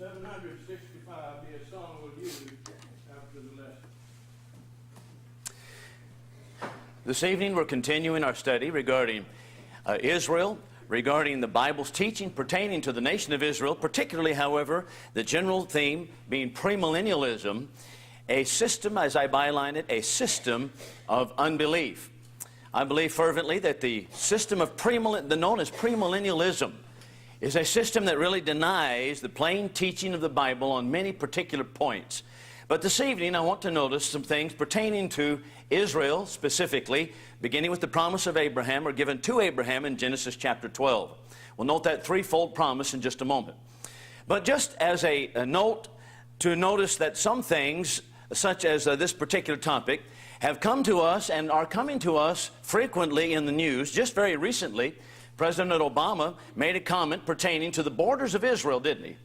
765 be a song we'll use after the lesson. This evening we're continuing our study regarding Israel, regarding the Bible's teaching pertaining to the nation of Israel, particularly, however, the general theme being premillennialism, a system, as I byline it, a system of unbelief. I believe fervently that the system of known as premillennialism is a system that really denies the plain teaching of the Bible on many particular points. But this evening I want to notice some things pertaining to Israel specifically, beginning with the promise of Abraham, or given to Abraham in Genesis chapter 12. We'll note that threefold promise in just a moment. But just as a note to notice that some things, such as this particular topic, have come to us and are coming to us frequently in the news. Just very recently, President Obama made a comment pertaining to the borders of Israel, didn't he?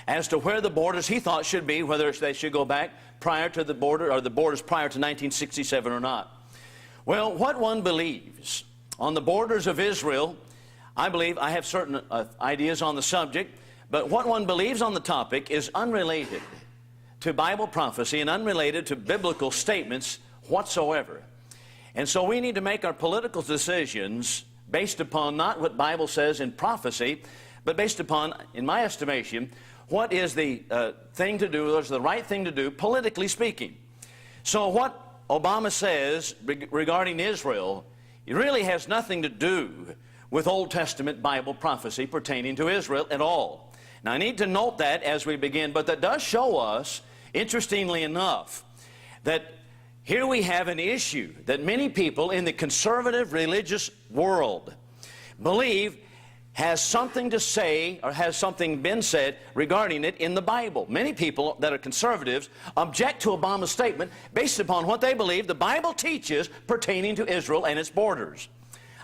As to where the borders he thought should be, whether they should go back prior to the border or the borders prior to 1967 or not. Well, what one believes on the borders of Israel, I believe I have certain ideas on the subject, but what one believes on the topic is unrelated to Bible prophecy and unrelated to biblical statements whatsoever. And so we need to make our political decisions based upon not what Bible says in prophecy, but based upon, in my estimation, what is the thing to do, or is the right thing to do, politically speaking. So what Obama says regarding Israel, it really has nothing to do with Old Testament Bible prophecy pertaining to Israel at all. Now I need to note that as we begin, but that does show us, interestingly enough, that here we have an issue that many people in the conservative religious world believe has something to say, or has something been said regarding it in the Bible. Many people that are conservatives object to Obama's statement based upon what they believe the Bible teaches pertaining to Israel and its borders.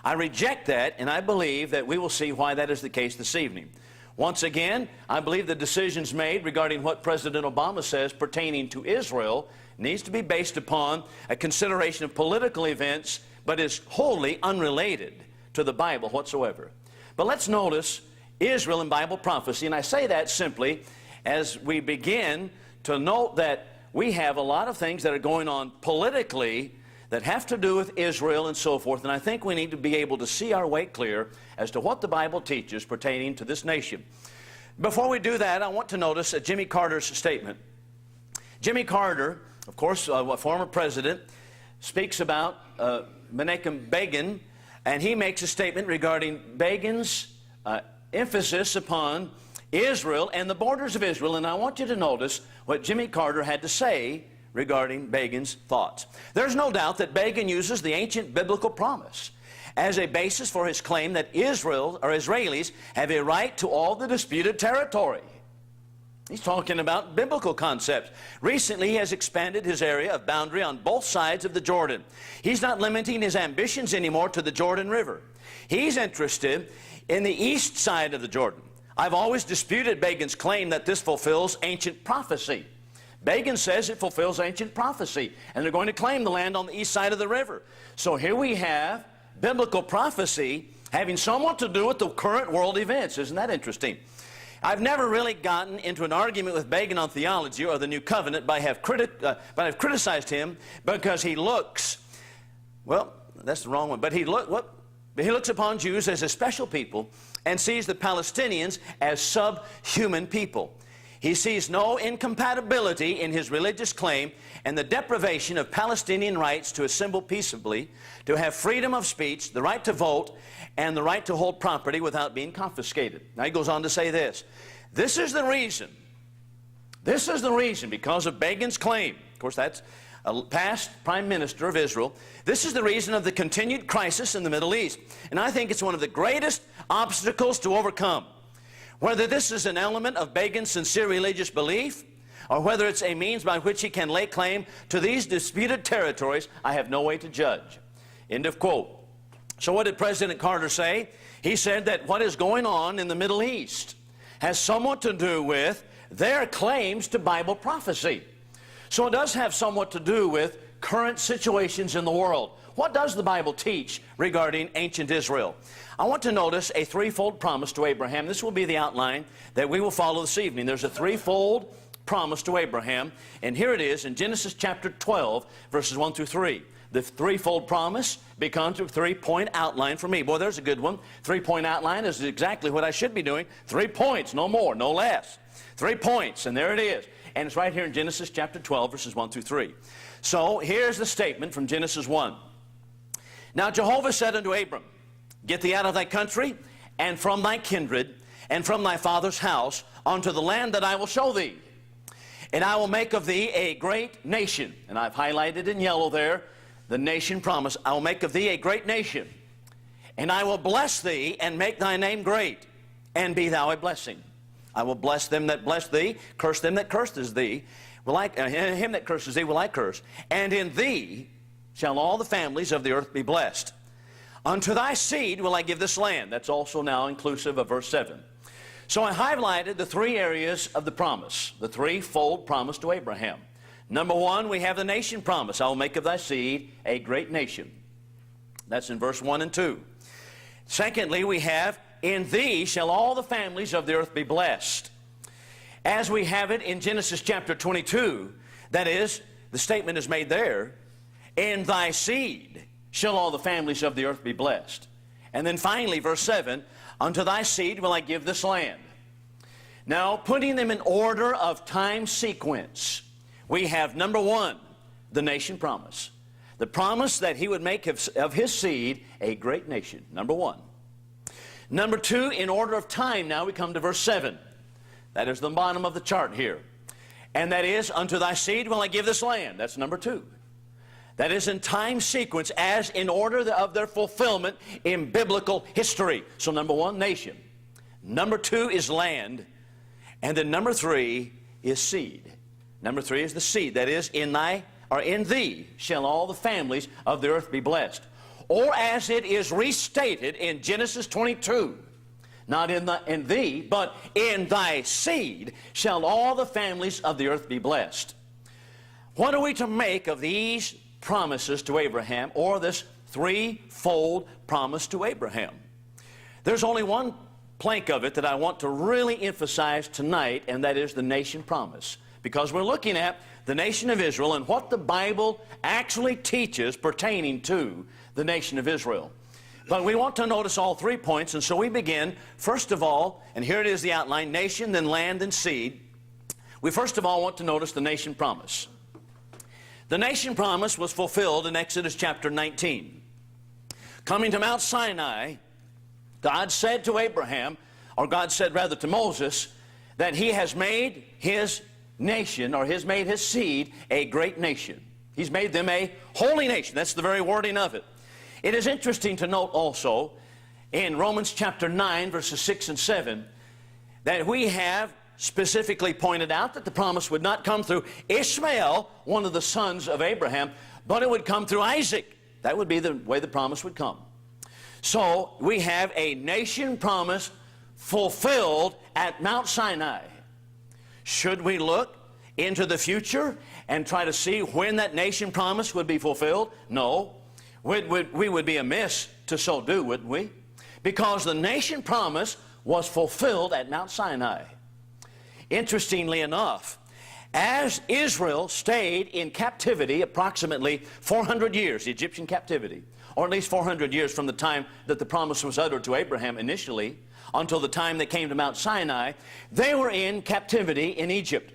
I reject that, and I believe that we will see why that is the case this evening. Once again, I believe the decisions made regarding what President Obama says pertaining to Israel needs to be based upon a consideration of political events, but is wholly unrelated to the Bible whatsoever. But let's notice Israel in Bible prophecy, and I say that simply as we begin to note that we have a lot of things that are going on politically that have to do with Israel and so forth, and I think we need to be able to see our way clear as to what the Bible teaches pertaining to this nation. Before we do that, I want to notice Jimmy Carter's statement. Jimmy Carter, of course, a former president, speaks about Menachem Begin, and he makes a statement regarding Begin's emphasis upon Israel and the borders of Israel, and I want you to notice what Jimmy Carter had to say regarding Begin's thoughts. There's no doubt that Begin uses the ancient biblical promise as a basis for his claim that Israel, or Israelis, have a right to all the disputed territory. He's talking about biblical concepts. Recently, he has expanded his area of boundary on both sides of the Jordan. He's not limiting his ambitions anymore to the Jordan River. He's interested in the east side of the Jordan. I've always disputed Begin's claim that this fulfills ancient prophecy. Begin says it fulfills ancient prophecy, and they're going to claim the land on the east side of the river. So here we have biblical prophecy having somewhat to do with the current world events. Isn't that interesting? I've never really gotten into an argument with Begin on theology or the New Covenant, but I've criticized him because he looks, well, that's the wrong one, but he looks upon Jews as a special people and sees the Palestinians as subhuman people. He sees no incompatibility in his religious claim and the deprivation of Palestinian rights to assemble peaceably, to have freedom of speech, the right to vote, and the right to hold property without being confiscated. Now he goes on to say this. This is the reason, because of Begin's claim, of course that's a past prime minister of Israel, this is the reason of the continued crisis in the Middle East. And I think it's one of the greatest obstacles to overcome. Whether this is an element of Begin's sincere religious belief, or whether it's a means by which he can lay claim to these disputed territories, I have no way to judge. End of quote. So what did President Carter say? He said that what is going on in the Middle East has somewhat to do with their claims to Bible prophecy. So it does have somewhat to do with current situations in the world. what does the Bible teach regarding ancient Israel? I want to notice a threefold promise to Abraham. This will be the outline that we will follow this evening. There's a threefold promise to Abraham, and here it is in Genesis chapter 12, verses 1 through 3. The threefold promise becomes a three-point outline for me. Boy, there's a good one. Three-point outline is exactly what I should be doing. 3 points, no more, no less. 3 points, and there it is. And it's right here in Genesis chapter 12, verses 1 through 3. So here's the statement from Genesis 1. Now Jehovah said unto Abram, Get thee out of thy country, and from thy kindred, and from thy father's house, unto the land that I will show thee. And I will make of thee a great nation. And I've highlighted in yellow there the nation promise. I will make of thee a great nation. And I will bless thee, and make thy name great, and be thou a blessing. I will bless them that bless thee, curse them that curses thee. Him that curses thee will I curse. And in thee shall all the families of the earth be blessed. Unto thy seed will I give this land. That's also now inclusive of verse 7. So I highlighted the 3 areas of the promise, the threefold promise to Abraham. Number 1, we have the nation promise. I will make of thy seed a great nation. That's in verse 1 and 2. Secondly, we have, in thee shall all the families of the earth be blessed. As we have it in Genesis chapter 22, that is, the statement is made there, in thy seed shall all the families of the earth be blessed. And then finally, verse 7, unto thy seed will I give this land. Now, putting them in order of time sequence, we have number 1, the nation promise. The promise that he would make of his seed a great nation, number 1. Number 2, in order of time, now we come to verse 7. That is the bottom of the chart here. And that is, unto thy seed will I give this land. That's number 2. That is in time sequence as in order of their fulfillment in biblical history. So number 1, nation. Number 2 is land. And then number 3 is seed. Number 3 is the seed. That is, in thee shall all the families of the earth be blessed. Or as it is restated in Genesis 22, not in thee, but in thy seed shall all the families of the earth be blessed. What are we to make of these promises to Abraham, or this threefold promise to Abraham? There's only one plank of it that I want to really emphasize tonight, and that is the nation promise. Because we're looking at the nation of Israel and what the Bible actually teaches pertaining to the nation of Israel. But we want to notice all 3 points, and so we begin, first of all, and here it is the outline, nation, then land, and seed. We first of all want to notice the nation promise. The nation promise was fulfilled in Exodus chapter 19. Coming to Mount Sinai, God said to Abraham, or God said rather to Moses, that he has made his nation, or has made his seed a great nation. He's made them a holy nation. That's the very wording of it. It is interesting to note also in Romans chapter 9, verses 6 and 7, that we have specifically pointed out that the promise would not come through Ishmael, one of the sons of Abraham, but it would come through Isaac. That would be the way the promise would come. So we have a nation promise fulfilled at Mount Sinai. Should we look into the future and try to see when that nation promise would be fulfilled? No. We would be amiss to so do, wouldn't we? Because the nation promise was fulfilled at Mount Sinai. Interestingly enough, as Israel stayed in captivity approximately 400 years, Egyptian captivity, or at least 400 years from the time that the promise was uttered to Abraham initially, until the time they came to Mount Sinai, they were in captivity in Egypt.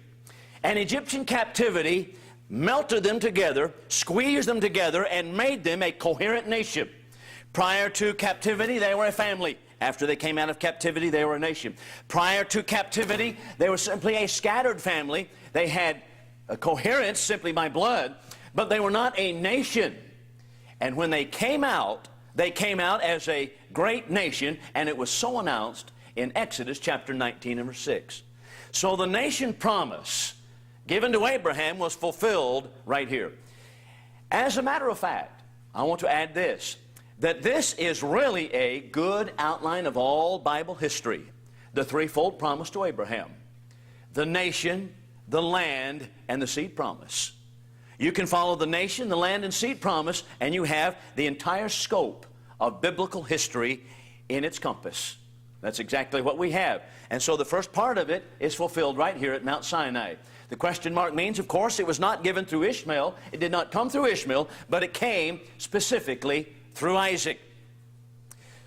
And Egyptian captivity melted them together, squeezed them together, and made them a coherent nation. Prior to captivity, they were a family. After they came out of captivity, they were a nation. Prior to captivity, they were simply a scattered family. They had a coherence simply by blood, but they were not a nation. And when they came out as a great nation, and it was so announced in Exodus chapter 19 and verse 6. So the nation promise given to Abraham was fulfilled right here. As a matter of fact, I want to add this, that this is really a good outline of all Bible history. The threefold promise to Abraham. The nation, the land, and the seed promise. You can follow the nation, the land, and seed promise, and you have the entire scope of biblical history in its compass. That's exactly what we have. And so the first part of it is fulfilled right here at Mount Sinai. The question mark means, of course, it was not given through Ishmael. It did not come through Ishmael, but it came specifically through Isaac.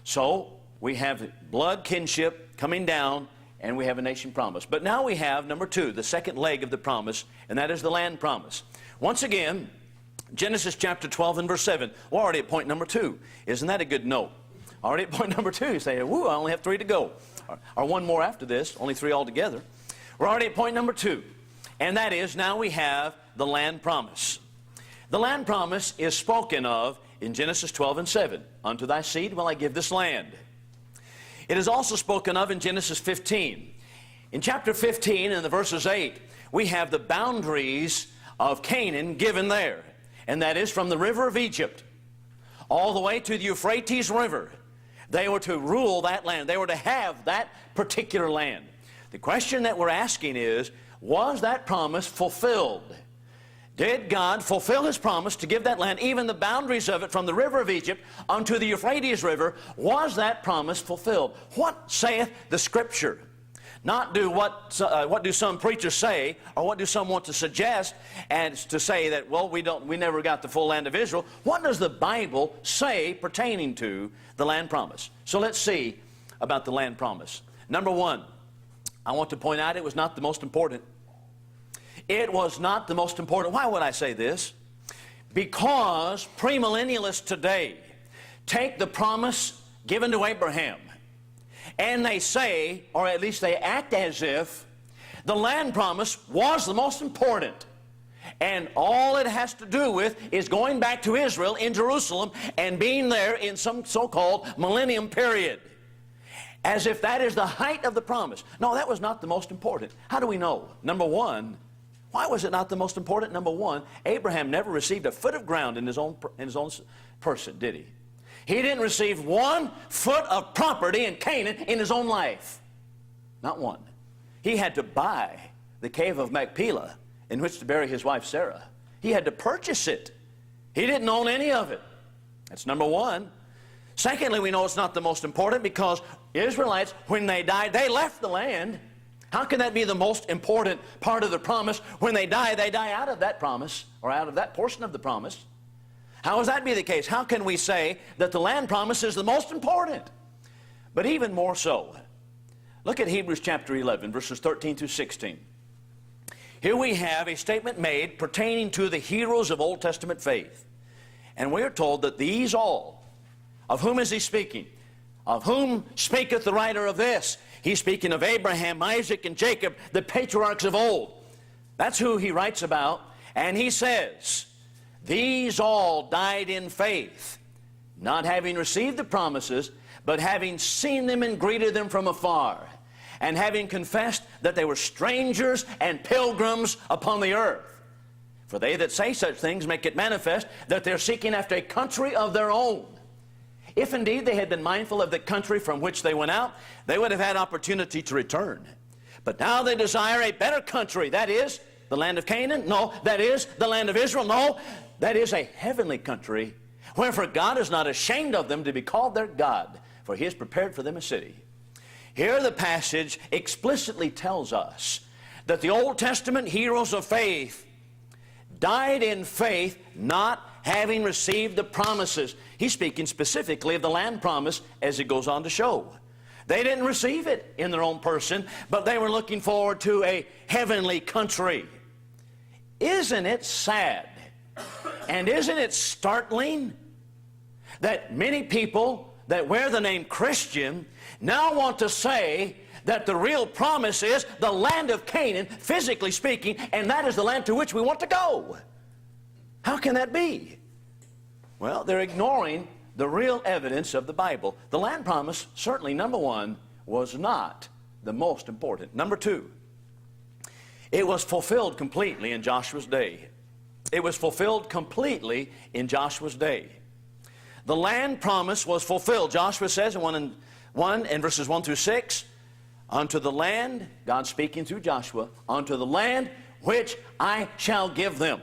So we have blood kinship coming down, and we have a nation promise. But now we have, number two, the second leg of the promise, and that is the land promise. Once again, Genesis chapter 12 and verse 7. We're already at point number 2. Isn't that a good note? Already at point number 2. You say, woo, I only have 3 to go. Or one more after this, only 3 altogether. We're already at point number 2. And that is, now we have the land promise. The land promise is spoken of in Genesis 12 and 7. Unto thy seed will I give this land. It is also spoken of in Genesis 15. In chapter 15, in the verses 8, we have the boundaries of Canaan given there. And that is from the river of Egypt all the way to the Euphrates River. They were to rule that land. They were to have that particular land. The question that we're asking is, was that promise fulfilled? Did God fulfill His promise to give that land, even the boundaries of it from the river of Egypt unto the Euphrates River? Was that promise fulfilled? What saith the Scripture? Not do what do some preachers say, or what do some want to suggest, and to say that, well, we never got the full land of Israel. What does the Bible say pertaining to the land promise? So let's see about the land promise. Number 1, I want to point out it was not the most important. It was not the most important. Why would I say this? Because premillennialists today take the promise given to Abraham, and they say, or at least they act as if, the land promise was the most important. And all it has to do with is going back to Israel in Jerusalem and being there in some so-called millennium period. As if that is the height of the promise. No, that was not the most important. How do we know? Number 1, why was it not the most important? Number 1, Abraham never received a foot of ground in his own person, did he? He didn't receive 1 foot of property in Canaan in his own life. Not 1. He had to buy the cave of Machpelah in which to bury his wife Sarah. He had to purchase it. He didn't own any of it. That's number 1. Secondly, we know it's not the most important because Israelites, when they died, they left the land. How can that be the most important part of the promise? When they die out of that promise, or out of that portion of the promise. How does that be the case? How can we say that the land promise is the most important? But even more so, look at Hebrews chapter 11, verses 13 through 16. Here we have a statement made pertaining to the heroes of Old Testament faith. And we are told that these all, of whom is he speaking? Of whom speaketh the writer of this? He's speaking of Abraham, Isaac, and Jacob, the patriarchs of old. That's who he writes about. And he says, these all died in faith, not having received the promises, but having seen them and greeted them from afar, and having confessed that they were strangers and pilgrims upon the earth. For they that say such things make it manifest that they're seeking after a country of their own. If indeed they had been mindful of the country from which they went out, they would have had opportunity to return. But now they desire a better country, that is, the land of Canaan? No. That is, the land of Israel? No. That is a heavenly country, wherefore God is not ashamed of them to be called their God, for He has prepared for them a city. Here the passage explicitly tells us that the Old Testament heroes of faith died in faith, not having received the promises. He's speaking specifically of the land promise, as it goes on to show. They didn't receive it in their own person, but they were looking forward to a heavenly country. Isn't it sad, and isn't it startling that many people that wear the name Christian now want to say that the real promise is the land of Canaan, physically speaking, and that is the land to which we want to go? How can that be? Well, they're ignoring the real evidence of the Bible. The land promise, certainly, number 1, was not the most important. Number 2, it was fulfilled completely in Joshua's day. It was fulfilled completely in Joshua's day. The land promise was fulfilled. Joshua says in 1 and verses 1 through 6, unto the land, God speaking through Joshua, unto the land which I shall give them.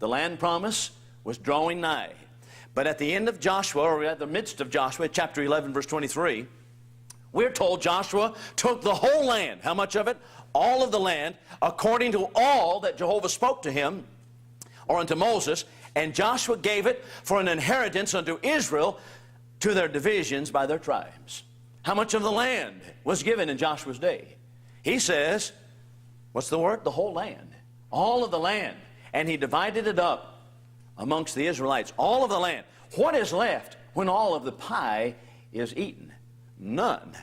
The land promise was drawing nigh. But at the end of Joshua, or at the midst of Joshua, chapter 11, verse 23, we're told Joshua took the whole land. How much of it? All of the land, according to all that Jehovah spoke to him, or unto Moses, and Joshua gave it for an inheritance unto Israel to their divisions by their tribes. How much of the land was given in Joshua's day? He says, what's the word? The whole land. All of the land. And he divided it up amongst the Israelites. All of the land. What is left when all of the pie is eaten? None.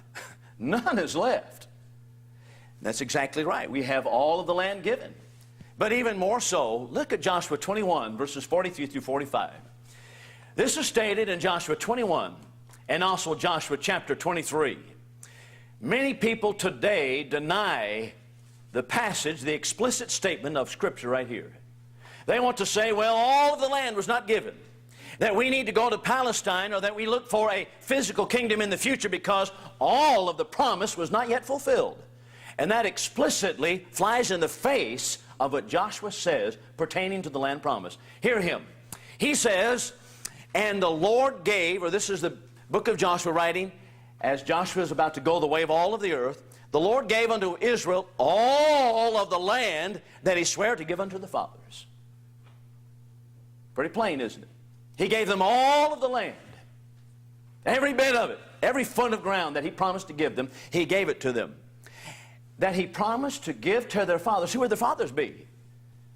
None is left. That's exactly right. We have all of the land given. But even more so, look at Joshua 21, verses 43 through 45. This is stated in Joshua 21 and also Joshua chapter 23. Many people today deny the passage, the explicit statement of Scripture right here. They want to say, well, all of the land was not given. That we need to go to Palestine, or that we look for a physical kingdom in the future because all of the promise was not yet fulfilled. And that explicitly flies in the face of what Joshua says pertaining to the land promise. Hear him. He says, and the Lord gave, or this is the book of Joshua writing, as Joshua is about to go the way of all of the earth, the Lord gave unto Israel all of the land that he sware to give unto the fathers. Pretty plain, isn't it? He gave them all of the land. Every bit of it. Every foot of ground that he promised to give them, he gave it to them. That he promised to give to their fathers. Who would their fathers be?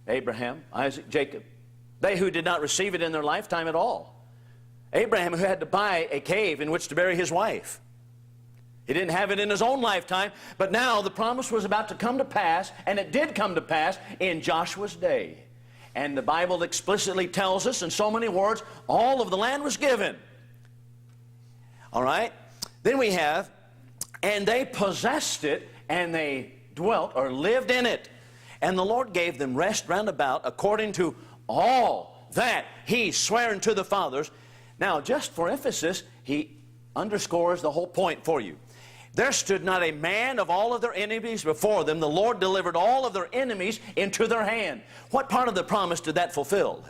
Abraham, Isaac, Jacob. They who did not receive it in their lifetime at all. Abraham, who had to buy a cave in which to bury his wife. He didn't have it in his own lifetime, but now the promise was about to come to pass, and it did come to pass in Joshua's day. And the Bible explicitly tells us in so many words, all of the land was given. All right? Then we have, and they possessed it, and they dwelt or lived in it. And the Lord gave them rest round about according to all that he sware unto the fathers. Now, just for emphasis, he underscores the whole point for you. There stood not a man of all of their enemies before them. The Lord delivered all of their enemies into their hand. What part of the promise did that fulfill?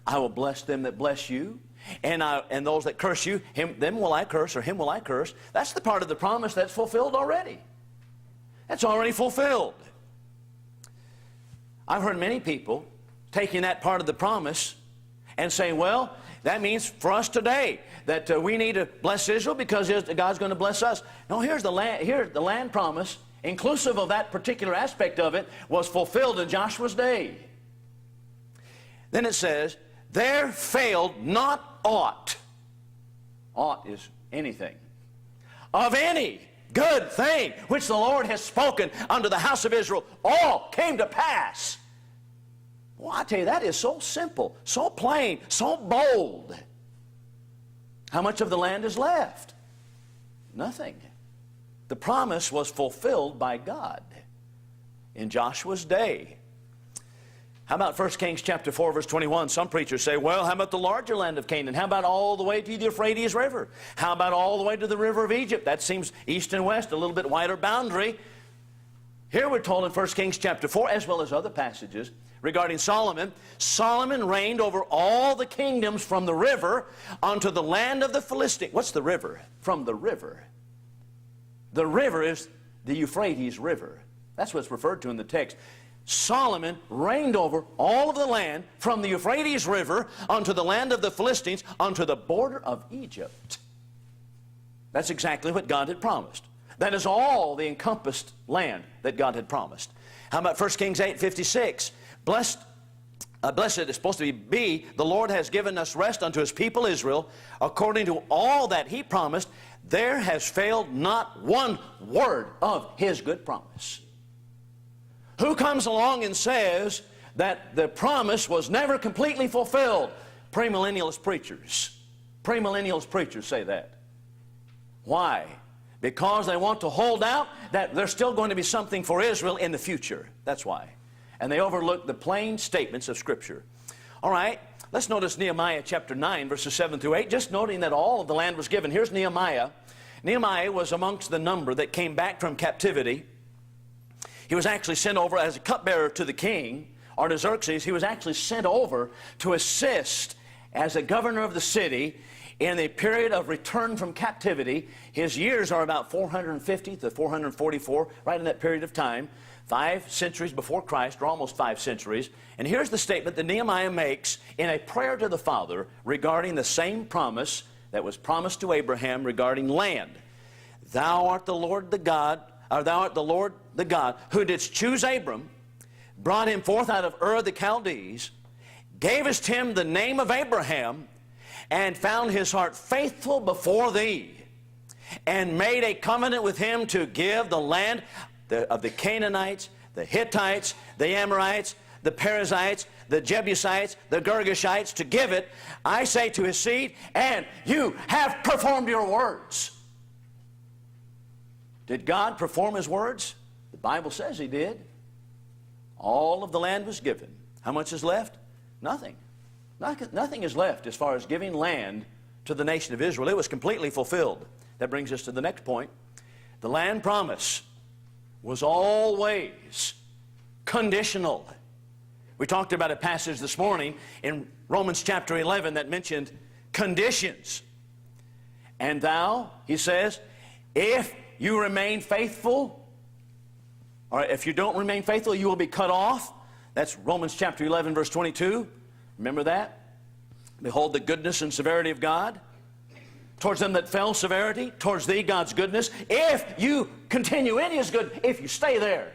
I will bless them that bless you, and those that curse you, them will I curse, or him will I curse. That's the part of the promise that's fulfilled already. That's already fulfilled. I've heard many people taking that part of the promise and saying, well, that means for us today that we need to bless Israel because God's going to bless us. No, here's the land promise, inclusive of that particular aspect of it, was fulfilled in Joshua's day. Then it says, there failed not aught. Aught is anything. Of any good thing which the Lord has spoken unto the house of Israel, all came to pass. Well, I tell you, that is so simple, so plain, so bold. How much of the land is left? Nothing. The promise was fulfilled by God in Joshua's day. How about 1 Kings chapter 4, verse 21? Some preachers say, well, how about the larger land of Canaan? How about all the way to the Euphrates River? How about all the way to the river of Egypt? That seems east and west, a little bit wider boundary. Here we're told in 1 Kings chapter 4, as well as other passages, regarding Solomon, Solomon reigned over all the kingdoms from the river unto the land of the Philistines. What's the river? From the river. The river is the Euphrates River. That's what's referred to in the text. Solomon reigned over all of the land from the Euphrates River unto the land of the Philistines, unto the border of Egypt. That's exactly what God had promised. That is all the encompassed land that God had promised. How about 1 Kings 8:56? Blessed is supposed to be, the Lord has given us rest unto his people Israel, according to all that he promised. There has failed not one word of his good promise. Who comes along and says that the promise was never completely fulfilled? Pre-millennialist preachers. Pre-millennialist preachers say that. Why? Because they want to hold out that there's still going to be something for Israel in the future. That's why. And they overlook the plain statements of Scripture. All right, let's notice Nehemiah chapter 9, verses 7 through 8. Just noting that all of the land was given. Here's Nehemiah. Nehemiah was amongst the number that came back from captivity. He was actually sent over as a cupbearer to the king, Artaxerxes, he was actually sent over to assist as a governor of the city in the period of return from captivity. His years are about 450 to 444, right in that period of time, 5 centuries before Christ, or almost 5 centuries. And here's the statement that Nehemiah makes in a prayer to the Father regarding the same promise that was promised to Abraham regarding land. Thou art the Lord the God, or thou art the Lord the God, who didst choose Abram, brought him forth out of Ur of the Chaldees, gavest him the name of Abraham, and found his heart faithful before thee, and made a covenant with him to give the land of the Canaanites, the Hittites, the Amorites, the Perizzites, the Jebusites, the Girgashites, to give it, I say, to his seed, and you have performed your words. Did God perform his words? The Bible says he did. All of the land was given. How much is left? Nothing. Nothing is left as far as giving land to the nation of Israel. It was completely fulfilled. That brings us to the next point. The land promise was always conditional. We talked about a passage this morning in Romans chapter 11 that mentioned conditions. And thou, he says, if you remain faithful, or if you don't remain faithful, you will be cut off. That's Romans chapter 11, verse 22. Remember that? Behold the goodness and severity of God. Towards them that fell, severity. Towards thee, God's goodness. If you continue in his good, if you stay there.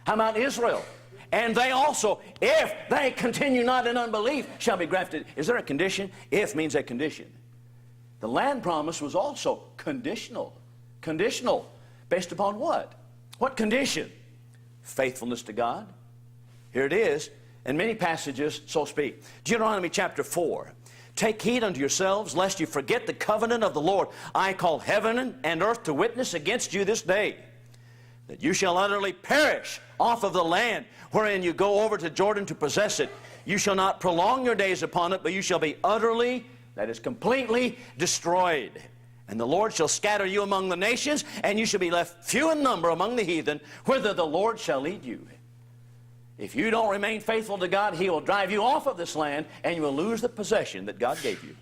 How about Israel? And they also, if they continue not in unbelief, shall be grafted. Is there a condition? If means a condition. The land promise was also conditional. Conditional. Based upon what? What condition? Faithfulness to God. Here it is. In many passages, so speak. Deuteronomy chapter 4. Take heed unto yourselves, lest you forget the covenant of the Lord. I call heaven and earth to witness against you this day, that you shall utterly perish off of the land wherein you go over to Jordan to possess it. You shall not prolong your days upon it, but you shall be utterly, that is completely, destroyed. And the Lord shall scatter you among the nations, and you shall be left few in number among the heathen, whither the Lord shall lead you. If you don't remain faithful to God, he will drive you off of this land, and you will lose the possession that God gave you.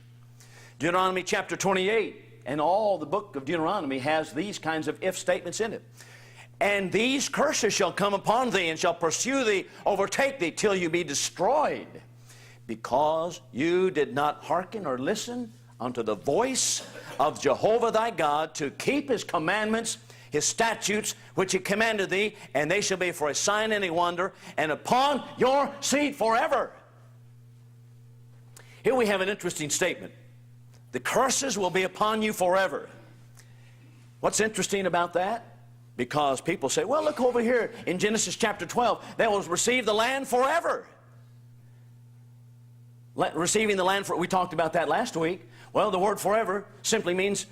Deuteronomy chapter 28, and all the book of Deuteronomy has these kinds of if statements in it. And these curses shall come upon thee, and shall pursue thee, overtake thee, till you be destroyed, because you did not hearken or listen unto the voice of Jehovah thy God, to keep his commandments, his statutes, which he commanded thee, and they shall be for a sign and a wonder, and upon your seed forever. Here we have an interesting statement. The curses will be upon you forever. What's interesting about that? Because people say, well, look over here in Genesis chapter 12. They will receive the land forever. Receiving the land, we talked about that last week. Well, the word forever simply means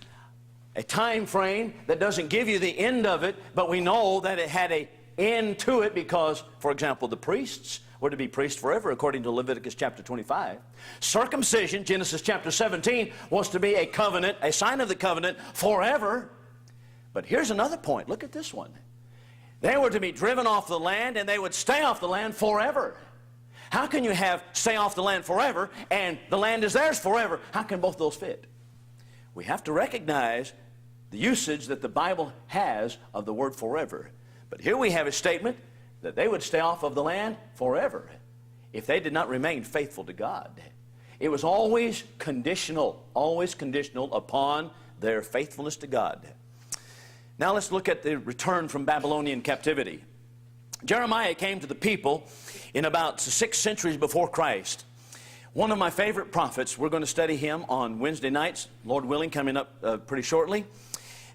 a time frame that doesn't give you the end of it, but we know that it had an end to it because, for example, the priests were to be priests forever according to Leviticus chapter 25. Circumcision, Genesis chapter 17, was to be a covenant, a sign of the covenant forever. But here's another point. Look at this one. They were to be driven off the land, and they would stay off the land forever. How can you have stay off the land forever and the land is theirs forever? How can both those fit? We have to recognize the usage that the Bible has of the word forever. But here we have a statement that they would stay off of the land forever if they did not remain faithful to God. It was always conditional upon their faithfulness to God. Now let's look at the return from Babylonian captivity. Jeremiah came to the people in about 6 centuries before Christ. One of my favorite prophets, we're going to study him on Wednesday nights, Lord willing, coming up pretty shortly.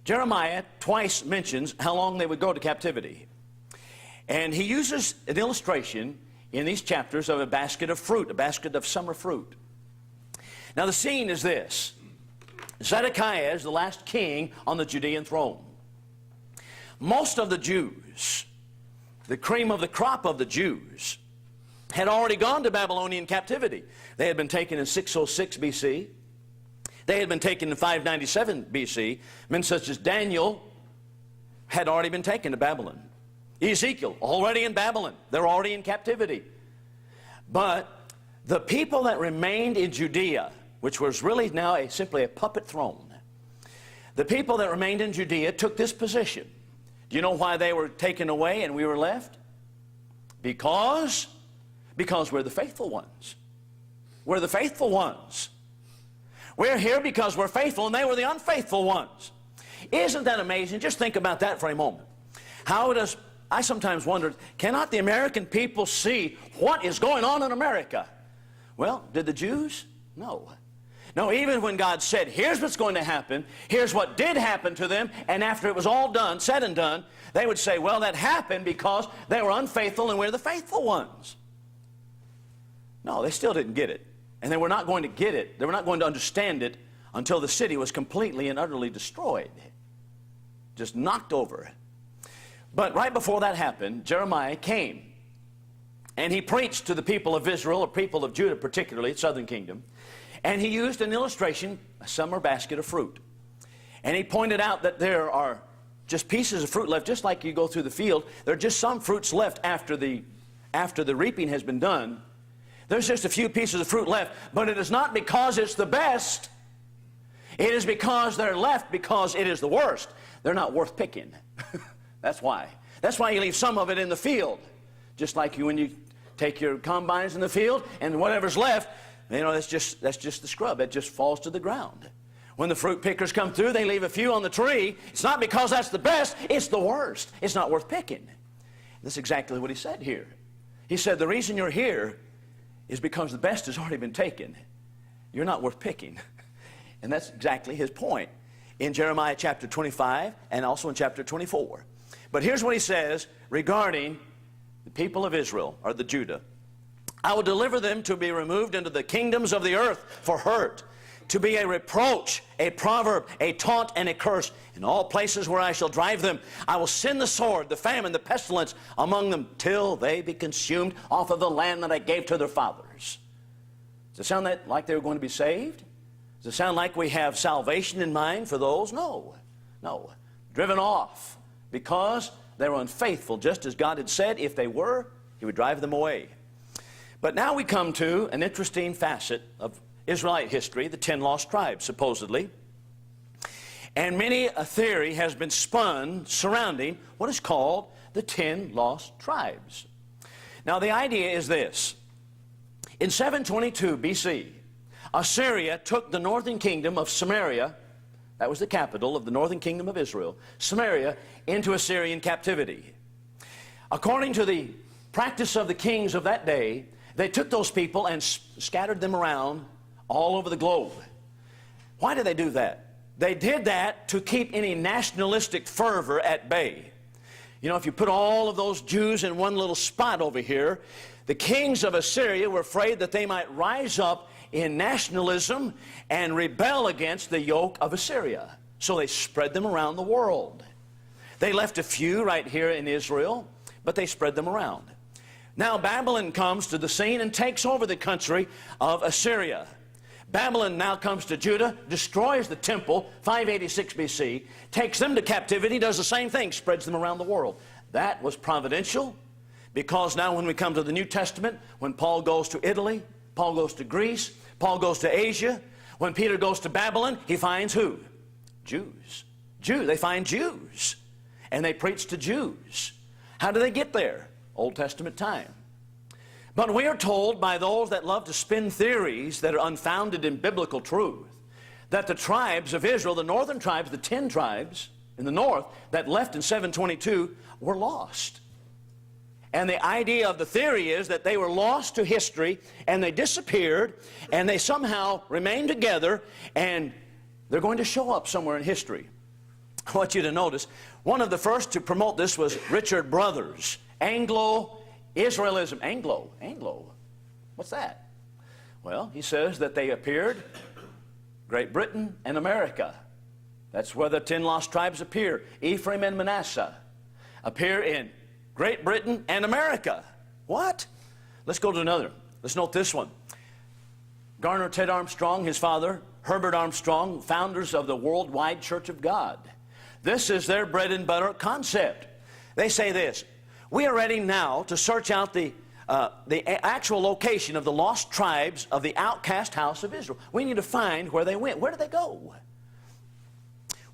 Jeremiah twice mentions how long they would go to captivity. And he uses an illustration in these chapters of a basket of fruit, a basket of summer fruit. Now the scene is this. Zedekiah is the last king on the Judean throne. Most of the Jews, the cream of the crop of the Jews, had already gone to Babylonian captivity. They had been taken in 606 BC. They had been taken in 597 BC. Men such as Daniel had already been taken to Babylon. Ezekiel, already in Babylon. They're already in captivity. But the people that remained in Judea, which was really now simply a puppet throne, the people that remained in Judea took this position. Do you know why they were taken away and we were left? Because we're the faithful ones. We're the faithful ones. We're here because we're faithful, and they were the unfaithful ones. Isn't that amazing? Just think about that for a moment. I sometimes wonder, cannot the American people see what is going on in America? Well, did the Jews? No. No, even when God said, here's what's going to happen, here's what did happen to them, and after it was all done, said and done, they would say, well, that happened because they were unfaithful and we're the faithful ones. No, they still didn't get it. And they were not going to get it. They were not going to understand it until the city was completely and utterly destroyed. Just knocked over. But right before that happened, Jeremiah came. And he preached to the people of Israel, or people of Judah particularly, southern kingdom. And he used an illustration, a summer basket of fruit. And he pointed out that there are just pieces of fruit left, just like you go through the field. There are just some fruits left after the reaping has been done. There's just a few pieces of fruit left, but it is not because it's the best. It is because they're left because it is the worst. They're not worth picking. That's why. That's why you leave some of it in the field. Just like when you take your combines in the field and whatever's left, you know, that's just the scrub. It just falls to the ground. When the fruit pickers come through, they leave a few on the tree. It's not because that's the best, it's the worst. It's not worth picking. That's exactly what he said here. He said, the reason you're here is because the best has already been taken. You're not worth picking. And that's exactly his point in Jeremiah chapter 25 and also in chapter 24. But here's what he says regarding the people of Israel, or the Judah. I will deliver them to be removed into the kingdoms of the earth for hurt, to be a reproach, a proverb, a taunt, and a curse in all places where I shall drive them. I will send the sword, the famine, the pestilence among them till they be consumed off of the land that I gave to their fathers. Does it sound like they were going to be saved? Does it sound like we have salvation in mind for those? No. No. Driven off because they were unfaithful, just as God had said if they were, He would drive them away. But now we come to an interesting facet of Israelite history, the 10 lost tribes, supposedly. And many a theory has been spun surrounding what is called the 10 lost tribes. Now the idea is this. In 722 BC, Assyria took the northern kingdom of Samaria, that was the capital of the northern kingdom of Israel, Samaria, into Assyrian captivity. According to the practice of the kings of that day, they took those people and scattered them around all over the globe. Why did they do that? They did that to keep any nationalistic fervor at bay. You know, if you put all of those Jews in one little spot over here, the kings of Assyria were afraid that they might rise up in nationalism and rebel against the yoke of Assyria. So they spread them around the world. They left a few right here in Israel, but they spread them around. Now Babylon comes to the scene and takes over the country of Assyria. Babylon now comes to Judah, destroys the temple, 586 BC, takes them to captivity, does the same thing, spreads them around the world. That was providential, because now when we come to the New Testament, when Paul goes to Italy, Paul goes to Greece, Paul goes to Asia, when Peter goes to Babylon, he finds who? Jews. They find Jews. And they preach to Jews. How do they get there? Old Testament time. But we are told by those that love to spin theories that are unfounded in biblical truth, that the tribes of Israel, the northern tribes, the 10 tribes in the north that left in 722 were lost. And the idea of the theory is that they were lost to history and they disappeared and they somehow remained together and they're going to show up somewhere in history. I want you to notice, one of the first to promote this was Richard Brothers. Anglo-Israelism. Anglo. What's that? Well, he says that they appeared Great Britain and America. That's where the 10 lost tribes appear. Ephraim and Manasseh appear in Great Britain and America. What? Let's go to another. Let's note this one. Garner Ted Armstrong, his father, Herbert Armstrong, founders of the Worldwide Church of God. This is their bread and butter concept. They say this: We are ready now to search out the actual location of the lost tribes of the outcast house of Israel. We need to find where they went. Where did they go?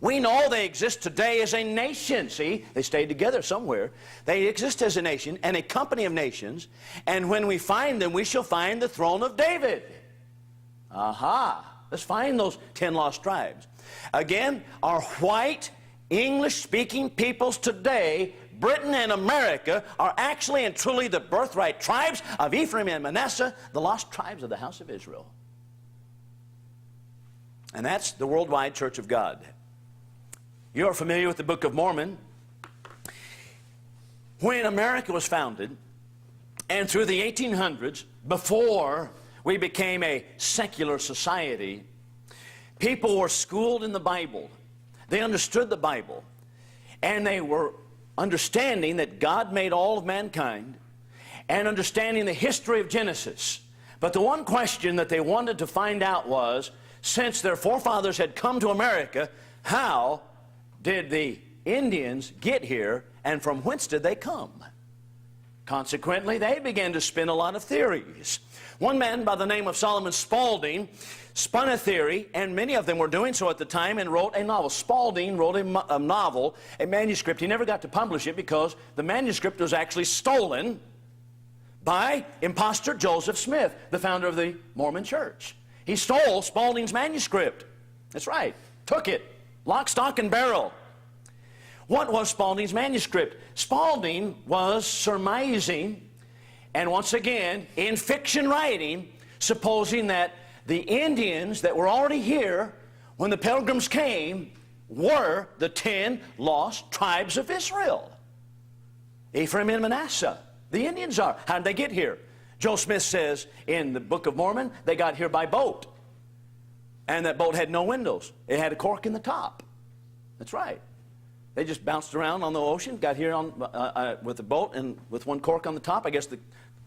We know they exist today as a nation. See, they stayed together somewhere. They exist as a nation and a company of nations. And when we find them, we shall find the throne of David. Aha! Let's find those 10 lost tribes. Again, our white, English-speaking peoples today, Britain and America, are actually and truly the birthright tribes of Ephraim and Manasseh, the lost tribes of the house of Israel. And that's the worldwide church of God. You are familiar with the Book of Mormon. When America was founded, and through the 1800s, before we became a secular society, people were schooled in the Bible. They understood the Bible. And they were understanding that God made all of mankind and understanding the history of Genesis. But the one question that they wanted to find out was, since their forefathers had come to America, how did the Indians get here, and from whence did they come? Consequently, they began to spin a lot of theories. One man by the name of Solomon Spaulding spun a theory, and many of them were doing so at the time, and wrote a novel. Spaulding wrote a novel, a manuscript. He never got to publish it because the manuscript was actually stolen by imposter Joseph Smith, the founder of the Mormon Church. He stole Spaulding's manuscript. That's right. Took it. Lock, stock, and barrel. What was Spaulding's manuscript? Spaulding was surmising, and once again, in fiction writing, supposing that the Indians that were already here when the pilgrims came were the 10 lost tribes of Israel. Ephraim and Manasseh. The Indians are. How did they get here? Joe Smith says in the Book of Mormon, they got here by boat. And that boat had no windows. It had a cork in the top. That's right. They just bounced around on the ocean, got here on, with a boat and with one cork on the top. I guess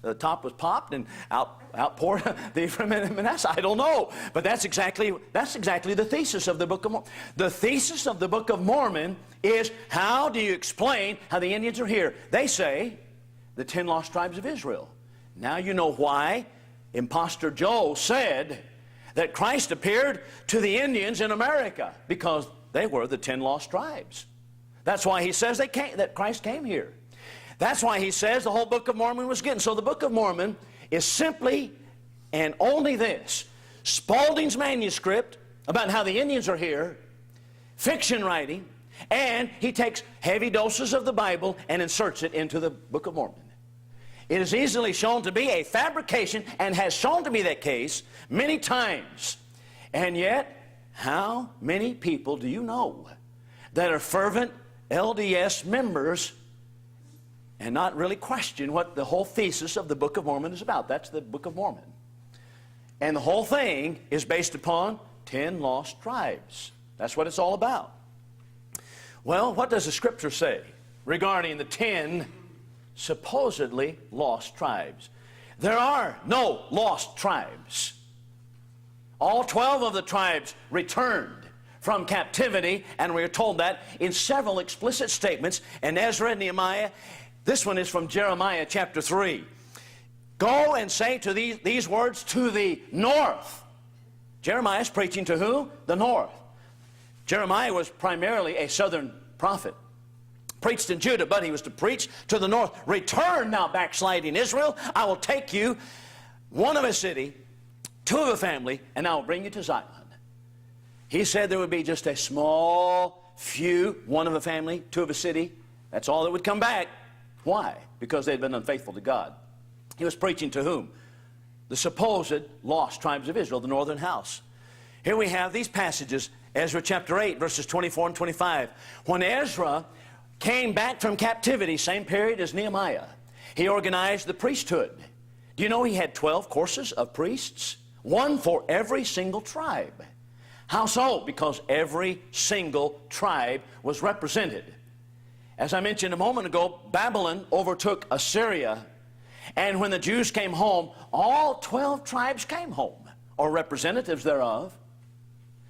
the top was popped and out poured the Ephraim and Manasseh. I don't know. But that's exactly the thesis of the Book of Mormon. The thesis of the Book of Mormon is, how do you explain how the Indians are here? They say the 10 lost tribes of Israel. Now you know why imposter Joe said that Christ appeared to the Indians in America, because they were the 10 lost tribes. That's why he says that Christ came here. That's why he says the whole Book of Mormon was given. So the Book of Mormon is simply and only this: Spaulding's manuscript about how the Indians are here, fiction writing, and he takes heavy doses of the Bible and inserts it into the Book of Mormon. It is easily shown to be a fabrication, and has shown to be that case many times. And yet, how many people do you know that are fervent LDS members and not really question what the whole thesis of the Book of Mormon is about? That's the Book of Mormon. And the whole thing is based upon 10 lost tribes. That's what it's all about. Well, what does the Scripture say regarding the 10 supposedly lost tribes? There are no lost tribes. All 12 of the tribes returned from captivity, and we are told that in several explicit statements in Ezra and Nehemiah. This one is from Jeremiah chapter 3. Go and say to these words to the north. Jeremiah is preaching to who? The north. Jeremiah was primarily a southern prophet. Preached in Judah, but he was to preach to the north. Return now, backsliding Israel. I will take you, one of a city, two of a family, and I will bring you to Zion. He said there would be just a small few, one of a family, two of a city. That's all that would come back. Why? Because they had been unfaithful to God. He was preaching to whom? The supposed lost tribes of Israel, the northern house. Here we have these passages, Ezra chapter 8, verses 24 and 25. When Ezra came back from captivity, same period as Nehemiah, he organized the priesthood. Do you know he had 12 courses of priests? One for every single tribe. How so? Because every single tribe was represented. As I mentioned a moment ago, Babylon overtook Assyria, and when the Jews came home, all 12 tribes came home, or representatives thereof.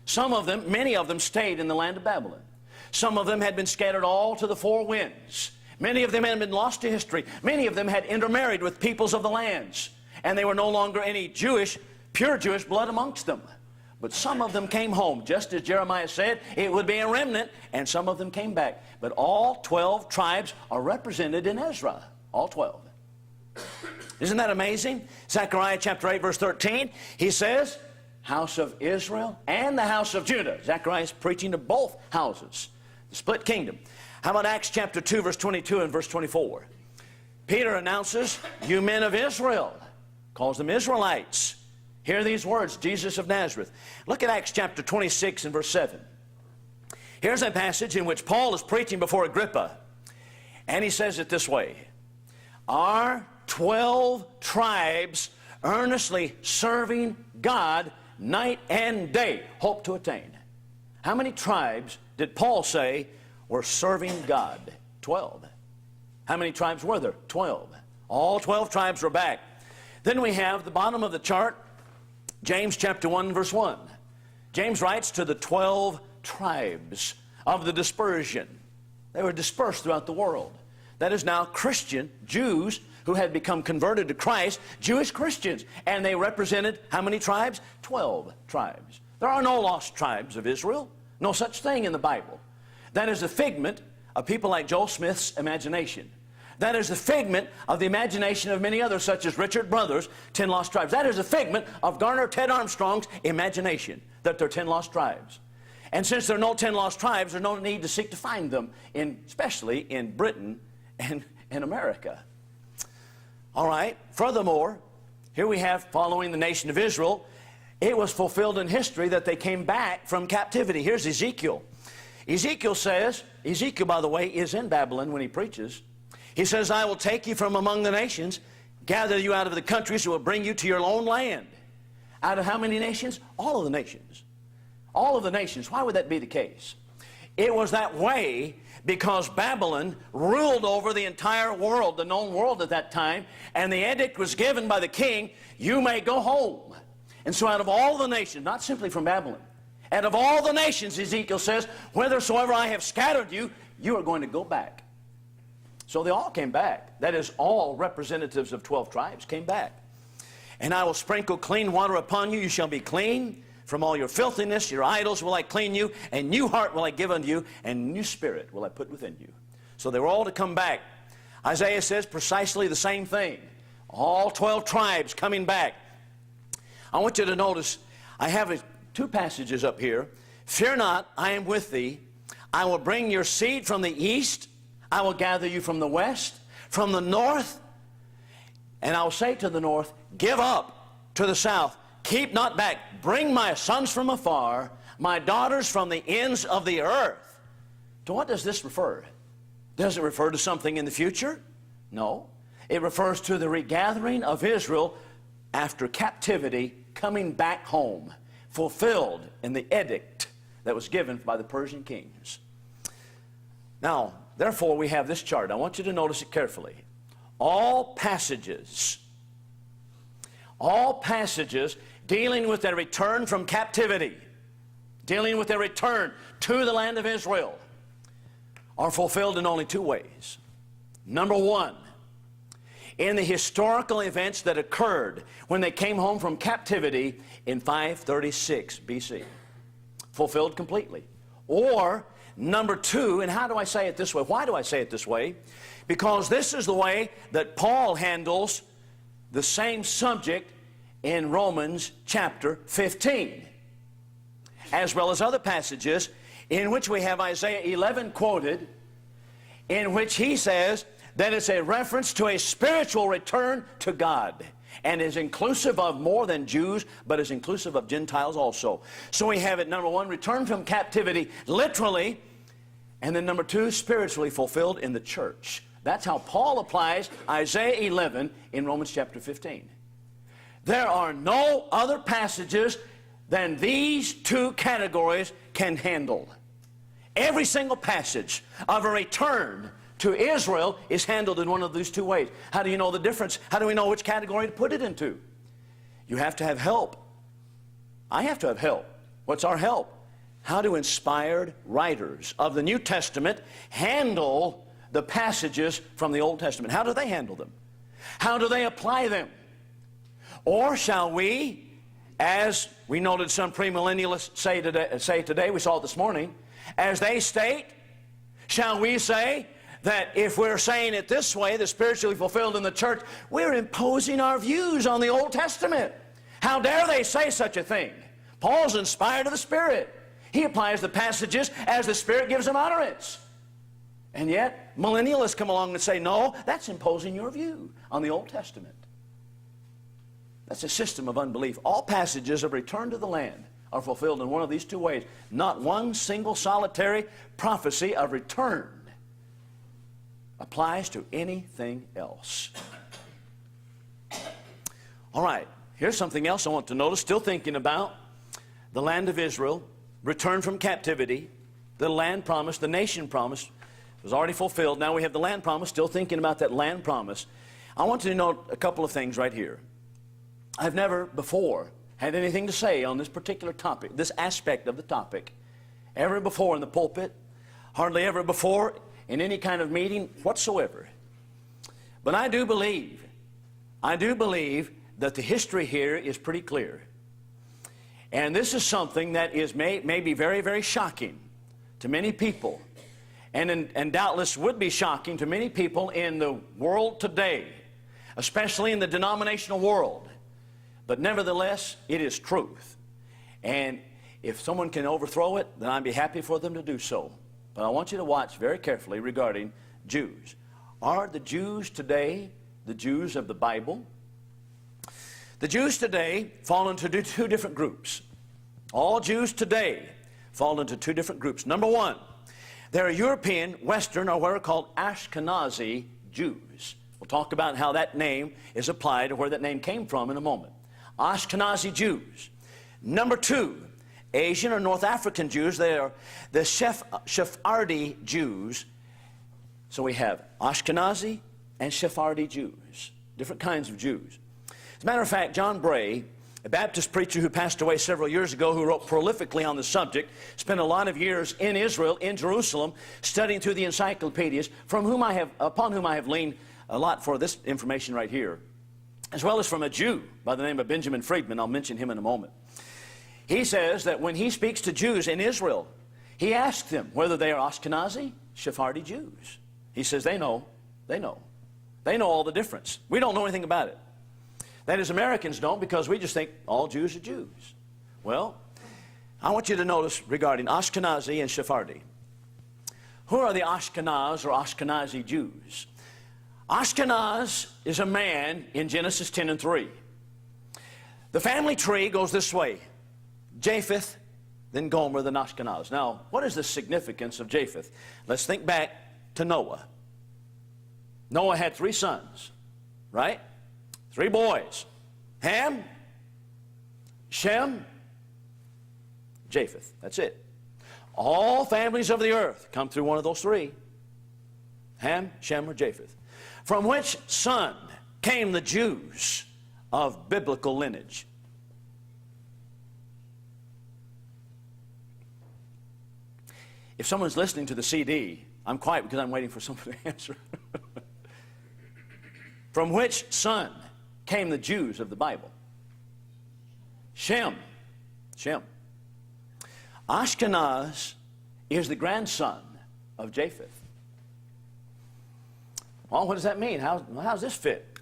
Some of them, many of them, stayed in the land of Babylon. Some of them had been scattered all to the four winds, Many of them had been lost to history. Many of them had intermarried with peoples of the lands, and they were no longer any Jewish, pure Jewish blood amongst them. But some of them came home, just as Jeremiah said, it would be a remnant, and some of them came back. But all 12 tribes are represented in Ezra, all 12. Isn't that amazing? Zechariah chapter 8, verse 13, he says, house of Israel and the house of Judah. Zechariah is preaching to both houses, the split kingdom. How about Acts chapter 2, verse 22 and verse 24? Peter announces, you men of Israel, calls them Israelites. Hear these words, Jesus of Nazareth. Look at Acts chapter 26 and verse 7. Here's a passage in which Paul is preaching before Agrippa, and he says it this way, our 12 tribes earnestly serving God night and day hope to attain. How many tribes did Paul say were serving God? 12. How many tribes were there? 12. All 12 tribes were back. Then we have the bottom of the chart, James chapter 1 verse 1. James writes to the 12 tribes of the dispersion. They were dispersed throughout the world. That is now Christian Jews who had become converted to Christ, Jewish Christians. And they represented how many tribes? 12 tribes. There are no lost tribes of Israel. No such thing in the Bible. That is a figment of people like Joel Smith's imagination. That is a figment of the imagination of many others, such as Richard Brothers' 10 Lost Tribes. That is a figment of Garner Ted Armstrong's imagination, that there are 10 lost tribes. And since there are no 10 lost tribes, there's no need to seek to find them, especially in Britain and in America. All right, furthermore, here we have, following the nation of Israel, it was fulfilled in history that they came back from captivity. Here's Ezekiel. Ezekiel says, Ezekiel, by the way, is in Babylon when he preaches. He says, I will take you from among the nations, gather you out of the countries, and will bring you to your own land. Out of how many nations? All of the nations. All of the nations. Why would that be the case? It was that way because Babylon ruled over the entire world, the known world at that time, and the edict was given by the king, you may go home. And so out of all the nations, not simply from Babylon, out of all the nations, Ezekiel says, whithersoever I have scattered you, you are going to go back. So they all came back. That is, all representatives of 12 tribes came back. And I will sprinkle clean water upon you. You shall be clean from all your filthiness. Your idols will I clean you. And new heart will I give unto you. And new spirit will I put within you. So they were all to come back. Isaiah says precisely the same thing. All 12 tribes coming back. I want you to notice, I have two passages up here. Fear not, I am with thee. I will bring your seed from the east. I will gather you from the west, from the north, and I will say to the north, give up, to the south, keep not back, bring my sons from afar, my daughters from the ends of the earth. To what does this refer? Does it refer to something in the future? No. It refers to the regathering of Israel after captivity, coming back home, fulfilled in the edict that was given by the Persian kings. Now, therefore, we have this chart. I want you to notice it carefully. All passages dealing with their return from captivity, dealing with their return to the land of Israel, are fulfilled in only two ways. Number one, in the historical events that occurred when they came home from captivity in 536 BC. Fulfilled completely. Or number two, and how do I say it this way? Why do I say it this way? Because this is the way that Paul handles the same subject in Romans chapter 15, as well as other passages in which we have Isaiah 11 quoted, in which he says that it's a reference to a spiritual return to God, and is inclusive of more than Jews, but is inclusive of Gentiles also. So we have it, number one, return from captivity literally, and then number two, spiritually fulfilled in the church. That's how Paul applies Isaiah 11 in Romans chapter 15. There are no other passages than these two categories can handle. Every single passage of a return to Israel is handled in one of these two ways. How do you know the difference? How do we know which category to put it into? You have to have help. I have to have help. What's our help? How do inspired writers of the New Testament handle the passages from the Old Testament? How do they handle them? How do they apply them? Or shall we, as we noted some premillennialists say today, we saw it this morning, as they state, shall we say that if we're saying it this way, the spiritually fulfilled in the church, we're imposing our views on the Old Testament? How dare they say such a thing? Paul's inspired of the Spirit. He applies the passages as the Spirit gives them utterance. And yet, millennialists come along and say, no, that's imposing your view on the Old Testament. That's a system of unbelief. All passages of return to the land are fulfilled in one of these two ways. Not one single solitary prophecy of return applies to anything else. All right, here's something else I want to notice. Still thinking about the land of Israel, return from captivity, the land promise, the nation promise was already fulfilled. Now we have the land promise, still thinking about that land promise. I want you to note a couple of things right here. I've never before had anything to say on this particular topic, this aspect of the topic, ever before in the pulpit, hardly ever before in any kind of meeting whatsoever. But I do believe that the history here is pretty clear. And this is something that is may be very, very shocking to many people. And doubtless would be shocking to many people in the world today, especially in the denominational world. But nevertheless, it is truth. And if someone can overthrow it, then I'd be happy for them to do so. But I want you to watch very carefully regarding Jews. Are the Jews today the Jews of the Bible? The Jews today fall into two different groups. All Jews today fall into two different groups. Number one, they're European, Western, or what are called Ashkenazi Jews. We'll talk about how that name is applied or where that name came from in a moment. Ashkenazi Jews. Number two, Asian or North African Jews. They are the Sephardi Jews. So we have Ashkenazi and Sephardi Jews, different kinds of Jews. As a matter of fact, John Bray, a Baptist preacher who passed away several years ago, who wrote prolifically on the subject, spent a lot of years in Israel, in Jerusalem, studying through the encyclopedias, upon whom I have leaned a lot for this information right here, as well as from a Jew by the name of Benjamin Friedman. I'll mention him in a moment. He says that when he speaks to Jews in Israel, he asks them whether they are Ashkenazi, Sephardi Jews. He says they know. They know all the difference. We don't know anything about it. That is, Americans don't, because we just think all Jews are Jews. Well, I want you to notice regarding Ashkenazi and Sephardi. Who are the Ashkenaz or Ashkenazi Jews? Ashkenaz is a man in Genesis 10 and 3. The family tree goes this way: Japheth, then Gomer, then Ashkenaz. Now, what is the significance of Japheth? Let's think back to Noah. Noah had 3 sons, right? 3 boys: Ham, Shem, Japheth. That's it. All families of the earth come through one of those 3. Ham, Shem, or Japheth. From which son came the Jews of biblical lineage? If someone's listening to the CD, I'm quiet because I'm waiting for someone to answer. From which son came the Jews of the Bible? Shem. Shem. Ashkenaz is the grandson of Japheth. Well, what does that mean? How does this fit?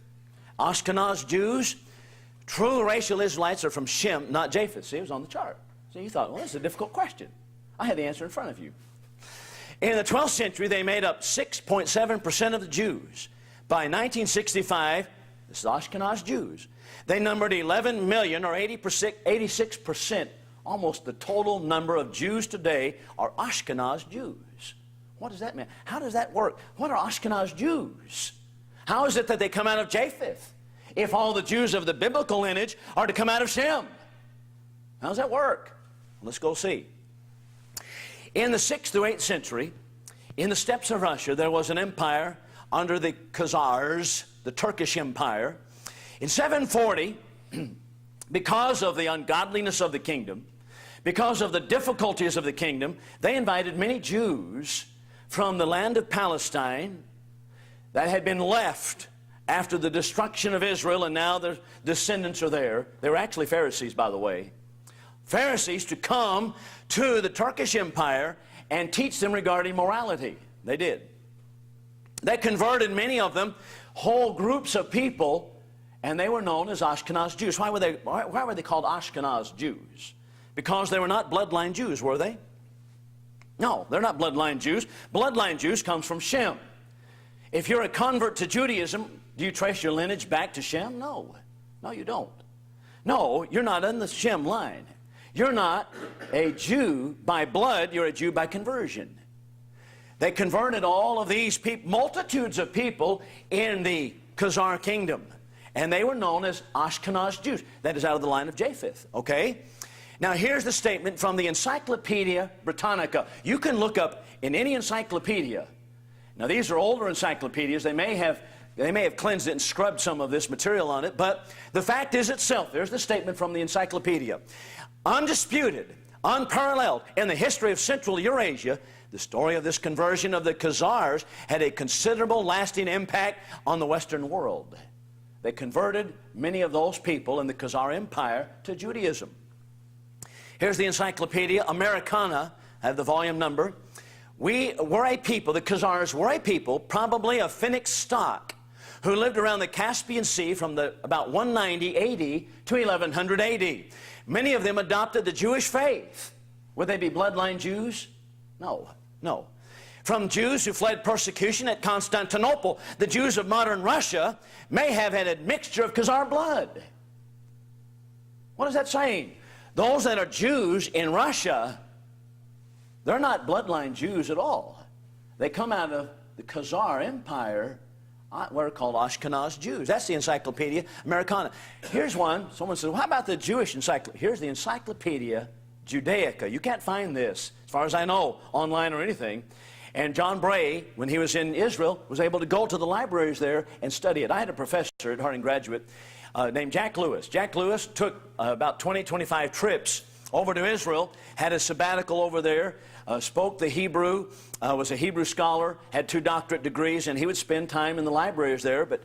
Ashkenaz Jews, true racial Israelites, are from Shem, not Japheth. See, it was on the chart. So you thought, well, this is a difficult question. I had the answer in front of you. In the 12th century, they made up 6.7% of the Jews. By 1965, this is Ashkenaz Jews, they numbered 11 million, or 86%. Almost the total number of Jews today are Ashkenaz Jews. What does that mean? How does that work? What are Ashkenaz Jews? How is it that they come out of Japheth if all the Jews of the biblical lineage are to come out of Shem? How does that work? Let's go see. In the 6th through 8th century, in the steppes of Russia, there was an empire under the Khazars, the Turkish Empire. In 740, because of the ungodliness of the kingdom, because of the difficulties of the kingdom, they invited many Jews from the land of Palestine that had been left after the destruction of Israel, and now their descendants are there. They were actually Pharisees, by the way. Pharisees to come to the Turkish Empire and teach them regarding morality. They did. They converted, many of them, whole groups of people, and they were known as Ashkenaz Jews. Why were they called Ashkenaz Jews? Because they were not bloodline Jews, were they? No, they're not bloodline Jews. Bloodline Jews comes from Shem. If you're a convert to Judaism, do you trace your lineage back to Shem? No. No, you don't. No, you're not in the Shem line. You're not a Jew by blood, you're a Jew by conversion. They converted all of these people, multitudes of people in the Khazar kingdom. And they were known as Ashkenaz Jews. That is out of the line of Japheth, okay? Now here's the statement from the Encyclopedia Britannica. You can look up in any encyclopedia. Now these are older encyclopedias. They may have cleansed it and scrubbed some of this material on it, but the fact is itself. There's the statement from the encyclopedia. Undisputed, unparalleled in the history of Central Eurasia, the story of this conversion of the Khazars had a considerable lasting impact on the Western world. They converted many of those people in the Khazar Empire to Judaism. Here's the Encyclopedia Americana. I have the volume number. We were a people, the Khazars were a people, probably of Finnic stock, who lived around the Caspian Sea from about 190 AD to 1100 AD. Many of them adopted the Jewish faith. Would they be bloodline Jews? No, no. From Jews who fled persecution at Constantinople, the Jews of modern Russia may have had a mixture of Khazar blood. What is that saying? Those that are Jews in Russia, they're not bloodline Jews at all. They come out of the Khazar Empire, what are called Ashkenaz Jews. That's the Encyclopedia Americana. Here's one. Someone says, well, how about the Jewish encyclopedia? Here's the Encyclopedia Judaica. You can't find this, as far as I know, online or anything. And John Bray, when he was in Israel, was able to go to the libraries there and study it. I had a professor at Harding Graduate named Jack Lewis. Jack Lewis took about 20, 25 trips over to Israel, had a sabbatical over there, spoke the Hebrew, was a Hebrew scholar, had 2 doctorate degrees, and he would spend time in the libraries there. But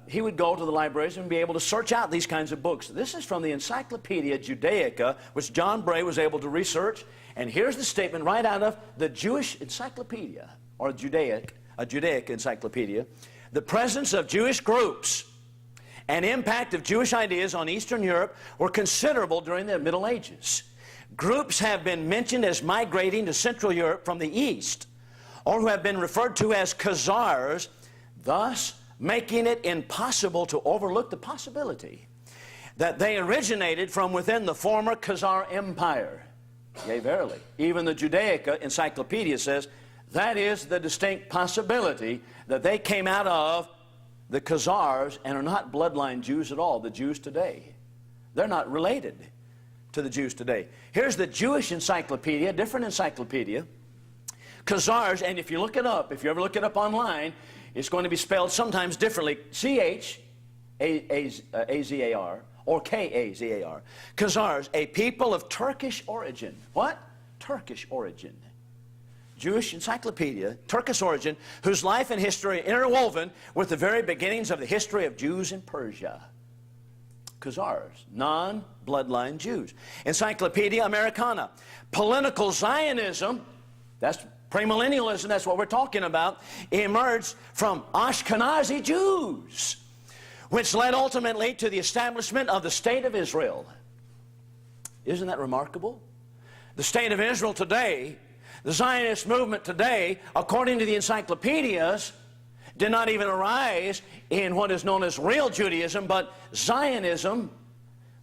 he would go to the libraries and be able to search out these kinds of books. This is from the Encyclopedia Judaica, which John Bray was able to research. And here's the statement right out of the Jewish Encyclopedia, or Judaic Encyclopedia. The presence of Jewish groups and impact of Jewish ideas on Eastern Europe were considerable during the Middle Ages. Groups have been mentioned as migrating to Central Europe from the East, or who have been referred to as Khazars, thus making it impossible to overlook the possibility that they originated from within the former Khazar Empire. Yea, verily. Even the Judaica Encyclopedia says that is the distinct possibility that they came out of the Khazars and are not bloodline Jews at all, the Jews today. They're not related to the Jews today. Here's the Jewish Encyclopedia, different encyclopedia. Khazars, and if you look it up, if you ever look it up online, it's going to be spelled sometimes differently, C-H-A-Z-A-R or K-A-Z-A-R. Khazars, a people of Turkish origin. What? Turkish origin. Jewish Encyclopedia, Turkish origin, whose life and history are interwoven with the very beginnings of the history of Jews in Persia. Khazars, non-bloodline Jews. Encyclopedia Americana, political Zionism, that's premillennialism, that's what we're talking about, emerged from Ashkenazi Jews, which led ultimately to the establishment of the State of Israel. Isn't that remarkable? The State of Israel today, the Zionist movement today, according to the encyclopedias, did not even arise in what is known as real Judaism, but Zionism,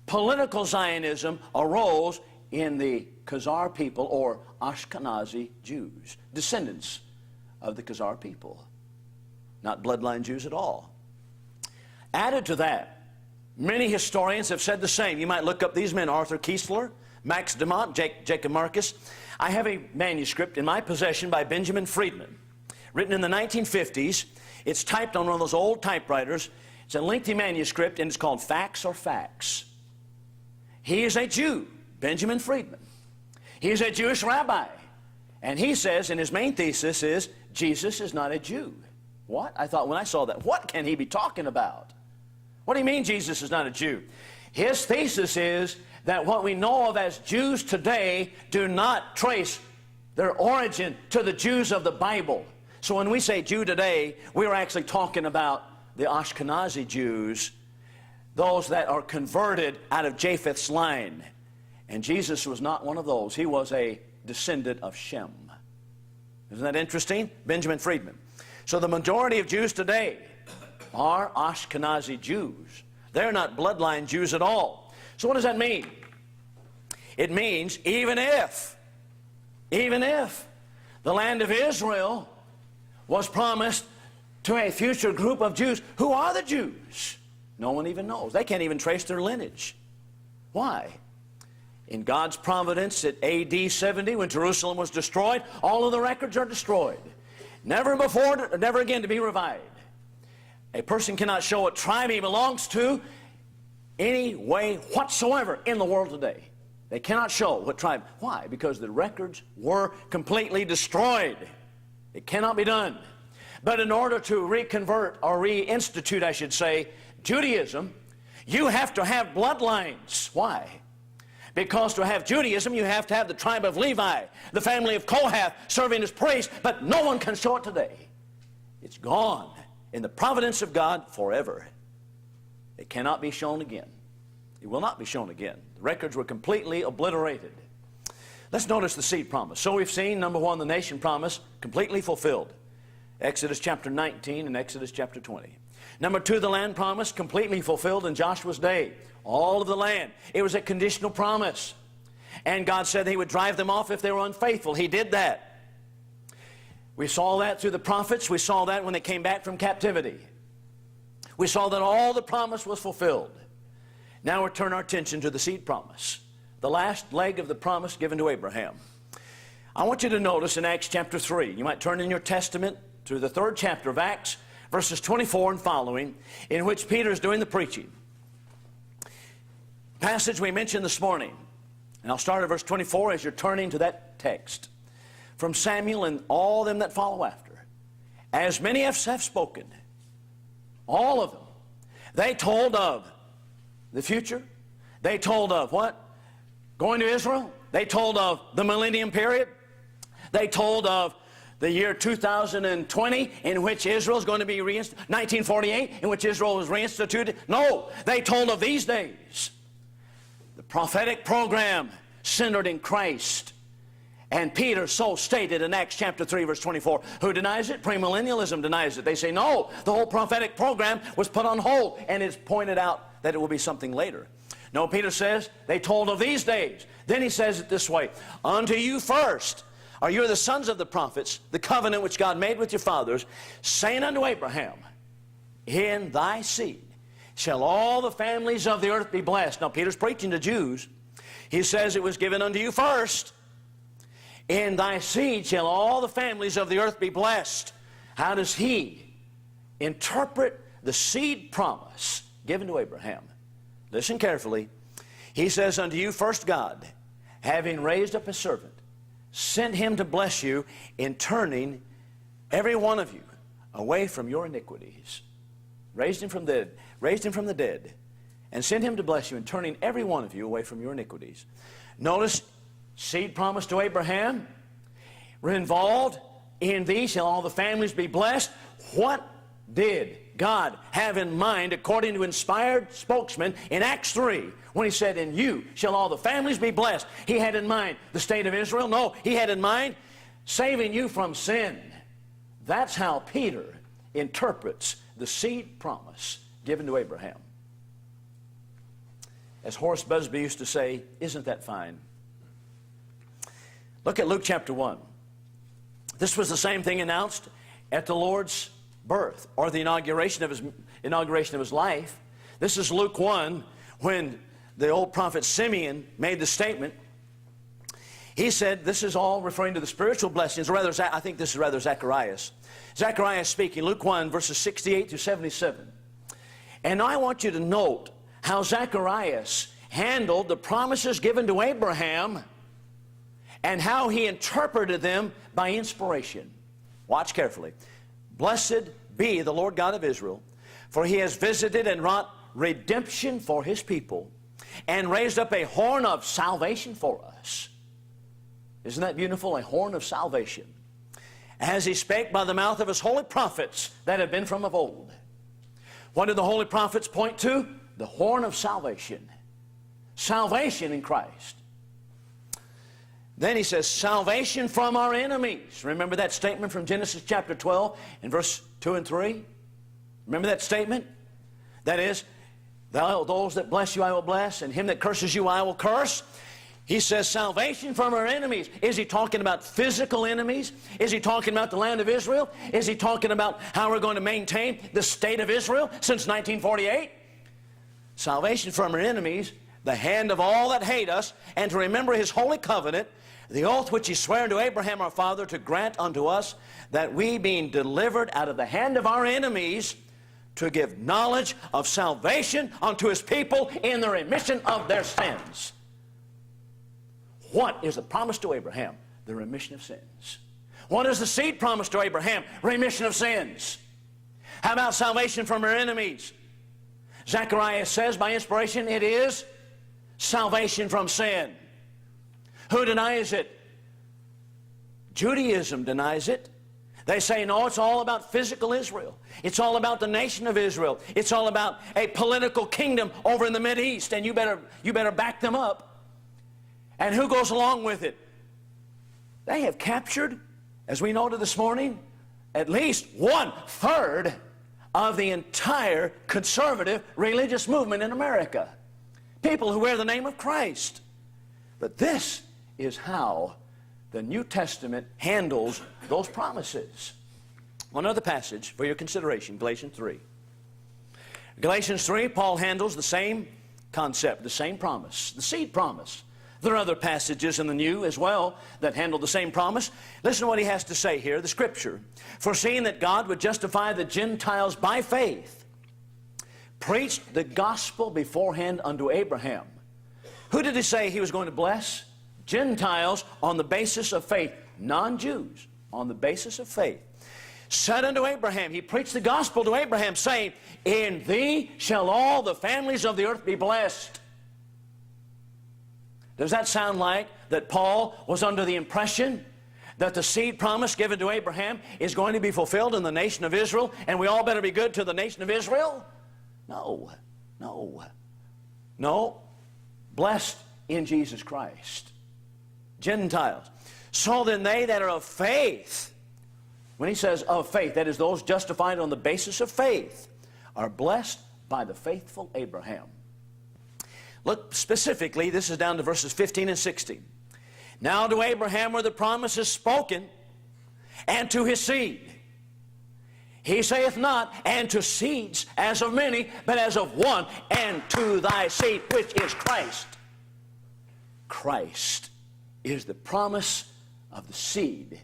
political Zionism, arose in the Khazar people, or Ashkenazi Jews, descendants of the Khazar people, not bloodline Jews at all. Added to that, many historians have said the same. You might look up these men, Arthur Kiesler, Max DeMont, Jacob Marcus. I have a manuscript in my possession by Benjamin Friedman, written in the 1950s. It's typed on one of those old typewriters. It's a lengthy manuscript, and it's called Facts or Facts. He is a Jew, Benjamin Friedman. He is a Jewish rabbi, And he says, and his main thesis is, Jesus is not a Jew. What? I thought when I saw that, what can he be talking about? What do you mean Jesus is not a Jew? His thesis is that what we know of as Jews today do not trace their origin to the Jews of the Bible. So when we say Jew today, we're actually talking about the Ashkenazi Jews, those that are converted out of Japheth's line. And Jesus was not one of those. He was a descendant of Shem. Isn't that interesting? Benjamin Friedman. So the majority of Jews today are Ashkenazi Jews. They're not bloodline Jews at all. So what does that mean? It means even if the land of Israel was promised to a future group of Jews, who are the Jews? No one even knows. They can't even trace their lineage. Why? In God's providence at AD 70, when Jerusalem was destroyed, all of the records are destroyed. Never before, never again to be revived. A person cannot show what tribe he belongs to any way whatsoever in the world today. They cannot show what tribe. Why? Because the records were completely destroyed. It cannot be done. But in order to reconvert, or reinstitute, I should say, Judaism, you have to have bloodlines. Why? Because to have Judaism, you have to have the tribe of Levi, the family of Kohath, serving as priests, but no one can show it today. It's gone in the providence of God forever. It cannot be shown again. It will not be shown again. The records were completely obliterated. Let's notice the seed promise. So we've seen, number one, the nation promise completely fulfilled. Exodus chapter 19 and Exodus chapter 20. Number two, the land promise completely fulfilled in Joshua's day. All of the land. It was a conditional promise. And God said He would drive them off if they were unfaithful. He did that. We saw that through the prophets. We saw that when they came back from captivity. We saw that all the promise was fulfilled. Now we turn our attention to the seed promise, the last leg of the promise given to Abraham. I want you to notice in Acts chapter 3, you might turn in your Testament to the 3rd chapter of Acts, verses 24 and following, in which Peter is doing the preaching. Passage we mentioned this morning, and I'll start at verse 24 as you're turning to that text. From Samuel and all them that follow after, as many as have spoken, all of them, they told of the future. They told of what? Going to Israel. They told of the millennium period. They told of the year 2020 in which Israel is going to be 1948 in which Israel was reinstituted. No, they told of these days. The prophetic program centered in Christ. And Peter so stated in Acts chapter 3 verse 24. Who denies it? Pre-millennialism denies it. They say no, the whole prophetic program was put on hold, and it's pointed out that it will be something later. No, Peter says they told of these days. Then he says it this way: unto you first, or you're the sons of the prophets, the covenant which God made with your fathers, saying unto Abraham, in thy seed shall all the families of the earth be blessed. Now Peter's preaching to Jews. He says it was given unto you first. In thy seed shall all the families of the earth be blessed. How does he interpret the seed promise given to Abraham? Listen carefully. He says, unto you first God, having raised up a servant, sent him to bless you in turning every one of you away from your iniquities. Raised him from the dead, and sent him to bless you in turning every one of you away from your iniquities. Notice, seed promise to Abraham. We're involved. In thee shall all the families be blessed. What did God have in mind according to inspired spokesman in Acts 3 when he said, in you shall all the families be blessed? He had in mind the state of Israel? No, he had in mind saving you from sin. That's how Peter interprets the seed promise given to Abraham. As Horace Busby used to say, isn't that fine? Look at Luke chapter 1. This was the same thing announced at the Lord's birth, or the inauguration of his life. This is Luke 1, when the old prophet Simeon made the statement. He said, this is all referring to the spiritual blessings, or rather, I think this is rather Zacharias. Zacharias speaking, Luke 1, verses 68 through 77. And I want you to note how Zacharias handled the promises given to Abraham and how he interpreted them by inspiration. Watch carefully. Blessed be the Lord God of Israel, for he has visited and wrought redemption for his people, and raised up a horn of salvation for us. Isn't that beautiful? A horn of salvation. As he spake by the mouth of his holy prophets that have been from of old. What did the holy prophets point to? The horn of salvation. Salvation in Christ. Then he says, salvation from our enemies. Remember that statement from Genesis chapter 12 in verse 2 and 3? Remember that statement? That is, those that bless you I will bless, and him that curses you I will curse. He says salvation from our enemies. Is he talking about physical enemies? Is he talking about the land of Israel? Is he talking about how we're going to maintain the state of Israel since 1948? Salvation from our enemies, the hand of all that hate us, and to remember his holy covenant, the oath which he sware unto Abraham our father, to grant unto us that we, being delivered out of the hand of our enemies, to give knowledge of salvation unto his people in the remission of their sins. What is the promise to Abraham? The remission of sins. What is the seed promise to Abraham? Remission of sins. How about salvation from our enemies? Zechariah says by inspiration it is salvation from sin. Who denies it? Judaism denies it. They say, no, it's all about physical Israel. It's all about the nation of Israel. It's all about a political kingdom over in the Mideast, and you better back them up. And who goes along with it? They have captured, as we noted this morning, at least 1/3 of the entire conservative religious movement in America. People who wear the name of Christ. But this is how the New Testament handles those promises. One other passage for your consideration, Galatians 3. Galatians 3, Paul handles the same concept, the same promise, the seed promise. There are other passages in the New as well that handle the same promise. Listen to what he has to say here, the Scripture. Foreseeing that God would justify the Gentiles by faith, preached the gospel beforehand unto Abraham. Who did he say he was going to bless? Gentiles on the basis of faith. Non-Jews on the basis of faith. Said unto Abraham, he preached the gospel to Abraham, saying, in thee shall all the families of the earth be blessed. Does that sound like that Paul was under the impression that the seed promise given to Abraham is going to be fulfilled in the nation of Israel, and we all better be good to the nation of Israel? No, no, no. Blessed in Jesus Christ. Gentiles. So then they that are of faith, when he says of faith, that is those justified on the basis of faith, are blessed by the faithful Abraham. Look specifically, this is down to verses 15 and 16. Now to Abraham were the promises spoken, and to his seed. He saith not, and to seeds as of many, but as of one, and to thy seed, which is Christ. Christ is the promise of the seed.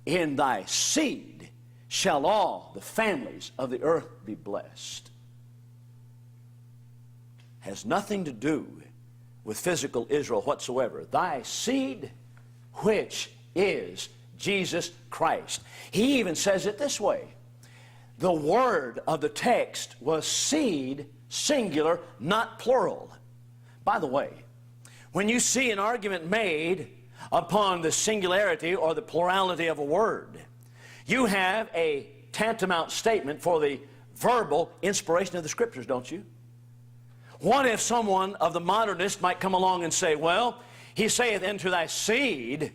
In thy seed shall all the families of the earth be blessed. Has nothing to do with physical Israel whatsoever. Thy seed, which is Jesus Christ. He even says it this way. The word of the text was seed, singular, not plural. By the way, when you see an argument made upon the singularity or the plurality of a word, you have a tantamount statement for the verbal inspiration of the Scriptures, don't you? What if someone of the modernist might come along and say, well, he saith into thy seed,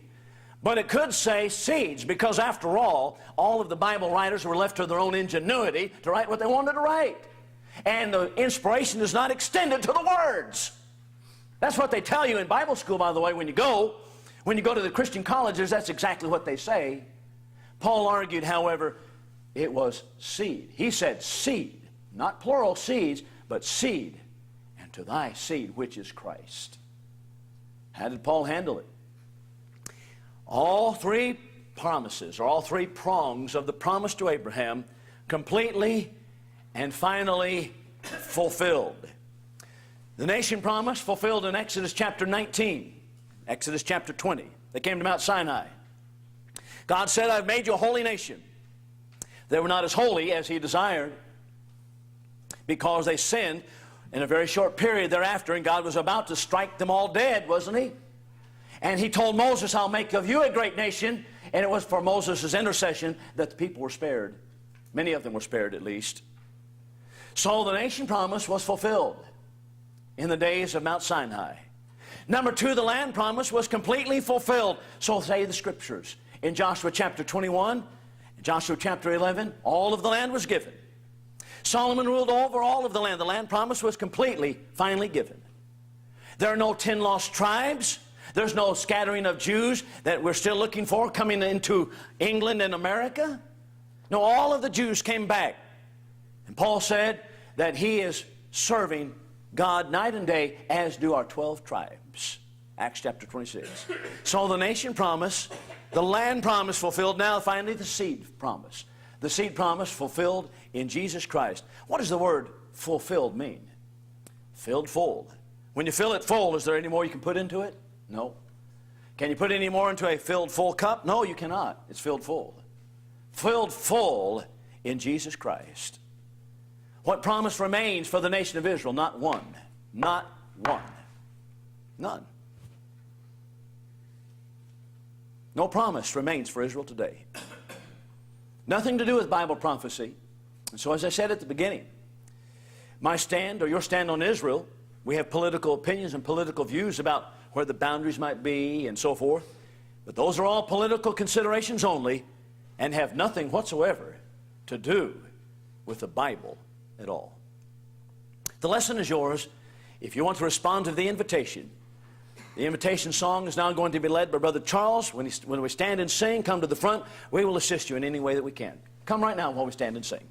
but it could say seeds, because after all of the Bible writers were left to their own ingenuity to write what they wanted to write. And the inspiration is not extended to the words. That's what they tell you in Bible school, by the way, when you go to the Christian colleges, that's exactly what they say. Paul argued, however, it was seed. He said seed, not plural seeds, but seed. To thy seed, which is Christ. How did Paul handle it? All three promises, or all three prongs of the promise to Abraham, completely and finally fulfilled. The nation promise fulfilled in Exodus chapter 19, Exodus chapter 20, They came to Mount Sinai. God said, I've made you a holy nation. They were not as holy as He desired because they sinned in a very short period thereafter, and God was about to strike them all dead, wasn't He? And He told Moses, I'll make of you a great nation. And it was for Moses' intercession that the people were spared. Many of them were spared at least. So the nation promise was fulfilled in the days of Mount Sinai. Number two, the land promise was completely fulfilled. So say the Scriptures. In Joshua chapter 21, Joshua chapter 11, all of the land was given. Solomon ruled over all of the land. The land promise was completely, finally given. There are no 10 lost tribes. There's no scattering of Jews that we're still looking for coming into England and America. No, all of the Jews came back. And Paul said that he is serving God night and day, as do our 12 tribes. Acts chapter 26. So the nation promise, the land promise fulfilled. Now finally the seed promise. The seed promise fulfilled in Jesus Christ. What does the word fulfilled mean? Filled full. When you fill it full, is there any more you can put into it? No. Can you put any more into a filled full cup? No, you cannot. It's filled full. Filled full in Jesus Christ. What promise remains for the nation of Israel? Not one. Not one. None. No promise remains for Israel today. Nothing to do with Bible prophecy. And so as I said at the beginning, my stand or your stand on Israel, we have political opinions and political views about where the boundaries might be and so forth. But those are all political considerations only and have nothing whatsoever to do with the Bible at all. The lesson is yours if you want to respond to the invitation. The invitation song is now going to be led by Brother Charles. When we stand and sing, come to the front. We will assist you in any way that we can. Come right now while we stand and sing.